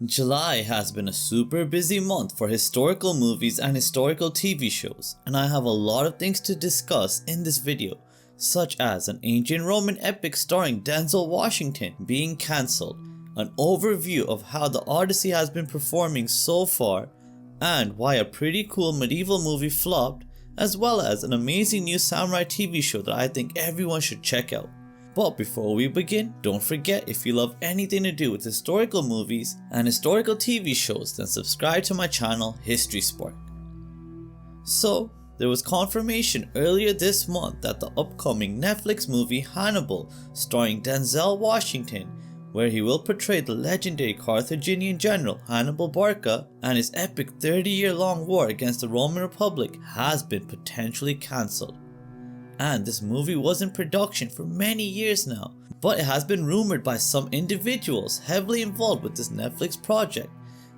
July has been a super busy month for historical movies and historical TV shows, and I have a lot of things to discuss in this video, such as an ancient Roman epic starring Denzel Washington being cancelled, an overview of how the Odyssey has been performing so far, and why a pretty cool medieval movie flopped, as well as an amazing new samurai TV show that I think everyone should check out. But before we begin, don't forget, if you love anything to do with historical movies and historical TV shows, then subscribe to my channel History Spark. So, there was confirmation earlier this month that the upcoming Netflix movie Hannibal, starring Denzel Washington, where he will portray the legendary Carthaginian general Hannibal Barca and his epic 30-year-long war against the Roman Republic, has been potentially cancelled. And this movie was in production for many years now, but it has been rumored by some individuals heavily involved with this Netflix project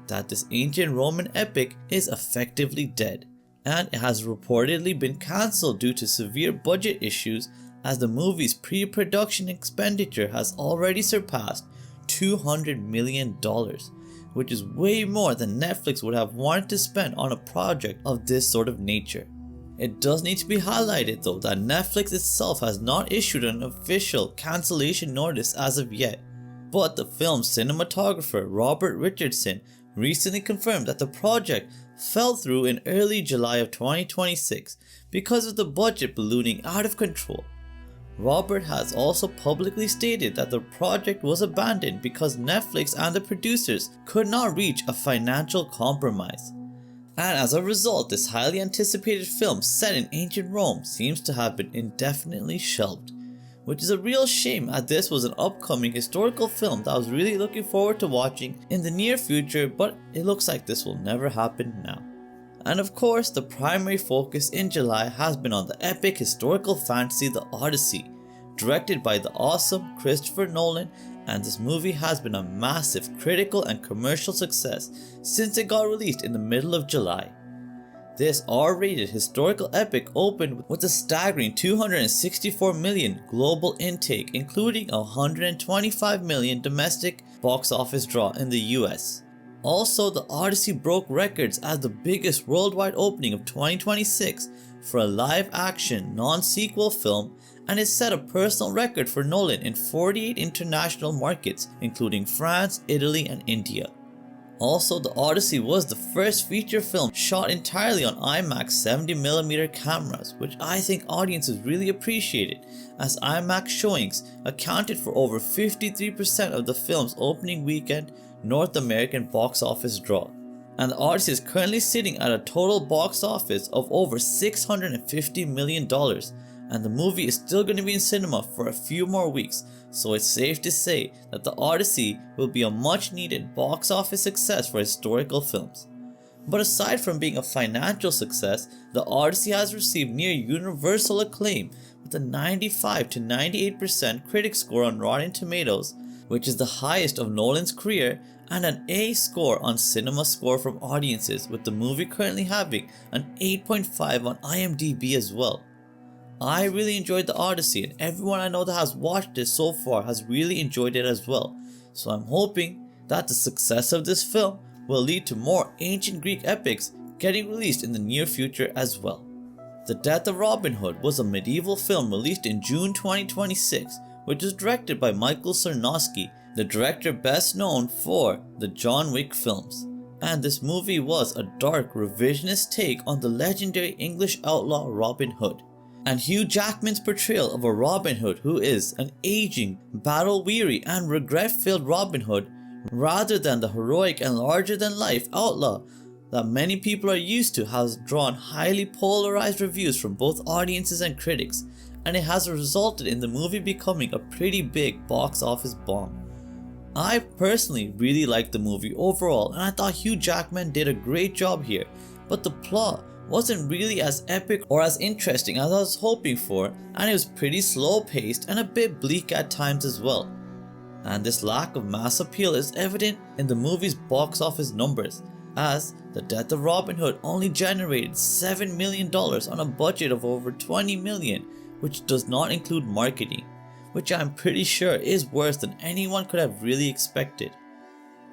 that this ancient Roman epic is effectively dead, and it has reportedly been cancelled due to severe budget issues, as the movie's pre-production expenditure has already surpassed $200 million, which is way more than Netflix would have wanted to spend on a project of this sort of nature. It does need to be highlighted though that Netflix itself has not issued an official cancellation notice as of yet, but the film's cinematographer Robert Richardson recently confirmed that the project fell through in early July of 2026 because of the budget ballooning out of control. Robert has also publicly stated that the project was abandoned because Netflix and the producers could not reach a financial compromise. And as a result, this highly anticipated film set in ancient Rome seems to have been indefinitely shelved, which is a real shame, as this was an upcoming historical film that I was really looking forward to watching in the near future, but it looks like this will never happen now. And of course, the primary focus in July has been on the epic historical fantasy The Odyssey, directed by the awesome Christopher Nolan, and this movie has been a massive critical and commercial success since it got released in the middle of July. This R-rated historical epic opened with a staggering 264 million global intake, including a 125 million domestic box office draw in the US. Also, the Odyssey broke records as the biggest worldwide opening of 2026 for a live-action, non-sequel film, and it set a personal record for Nolan in 48 international markets, including France, Italy, and India. Also, the Odyssey was the first feature film shot entirely on IMAX 70mm cameras, which I think audiences really appreciated, as IMAX showings accounted for over 53% of the film's opening weekend North American box office draw. And the Odyssey is currently sitting at a total box office of over $650 million, and the movie is still going to be in cinema for a few more weeks, so it's safe to say that the Odyssey will be a much needed box office success for historical films. But aside from being a financial success, the Odyssey has received near universal acclaim with a 95 to 98% critic score on Rotten Tomatoes, which is the highest of Nolan's career, and an A score on Cinema Score from audiences, with the movie currently having an 8.5 on IMDb as well. I really enjoyed the Odyssey, and everyone I know that has watched it so far has really enjoyed it as well, so I'm hoping that the success of this film will lead to more ancient Greek epics getting released in the near future as well. The Death of Robin Hood was a medieval film released in June 2026, which was directed by Michael Sarnowski, the director best known for the John Wick films. And this movie was a dark, revisionist take on the legendary English outlaw Robin Hood, and Hugh Jackman's portrayal of a Robin Hood who is an aging, battle-weary and regret-filled Robin Hood, rather than the heroic and larger-than-life outlaw that many people are used to, has drawn highly polarized reviews from both audiences and critics, and it has resulted in the movie becoming a pretty big box office bomb. I personally really liked the movie overall, and I thought Hugh Jackman did a great job here, but the plot wasn't really as epic or as interesting as I was hoping for, and it was pretty slow paced and a bit bleak at times as well. And this lack of mass appeal is evident in the movie's box office numbers, as The Death of Robin Hood only generated $7 million on a budget of over $20 million, which does not include marketing, which I'm pretty sure is worse than anyone could have really expected.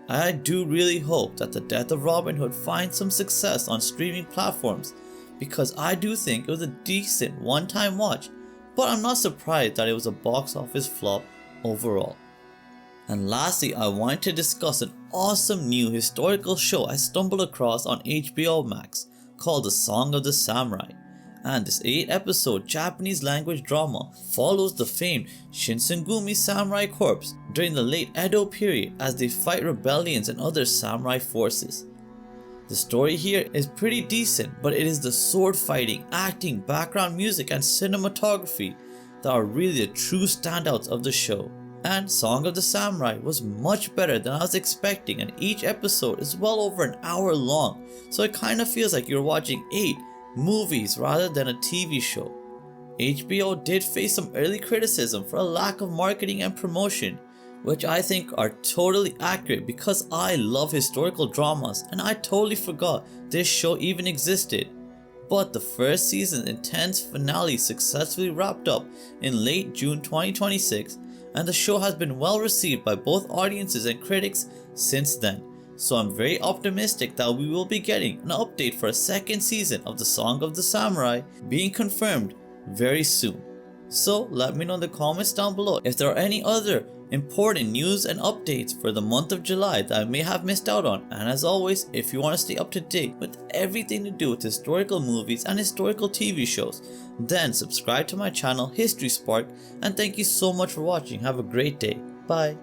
I do really hope that The Death of Robin Hood finds some success on streaming platforms, because I do think it was a decent one-time watch, but I'm not surprised that it was a box office flop overall. And lastly, I wanted to discuss an awesome new historical show I stumbled across on HBO Max called The Song of the Samurai. And this 8-episode Japanese language drama follows the famed Shinsengumi Samurai Corps during the late Edo period as they fight rebellions and other samurai forces. The story here is pretty decent, but it is the sword fighting, acting, background music and cinematography that are really the true standouts of the show. And Song of the Samurai was much better than I was expecting, and each episode is well over an hour long, so it kinda feels like you're watching 8 movies rather than a TV show. HBO did face some early criticism for a lack of marketing and promotion, which I think are totally accurate because I love historical dramas and I totally forgot this show even existed. But the first season's intense finale successfully wrapped up in late June 2026, and the show has been well received by both audiences and critics since then. So I'm very optimistic that we will be getting an update for a second season of The Song of the Samurai being confirmed very soon. So let me know in the comments down below if there are any other important news and updates for the month of July that I may have missed out on. And as always, if you want to stay up to date with everything to do with historical movies and historical TV shows, then subscribe to my channel History Spark, and thank you so much for watching. Have a great day. Bye.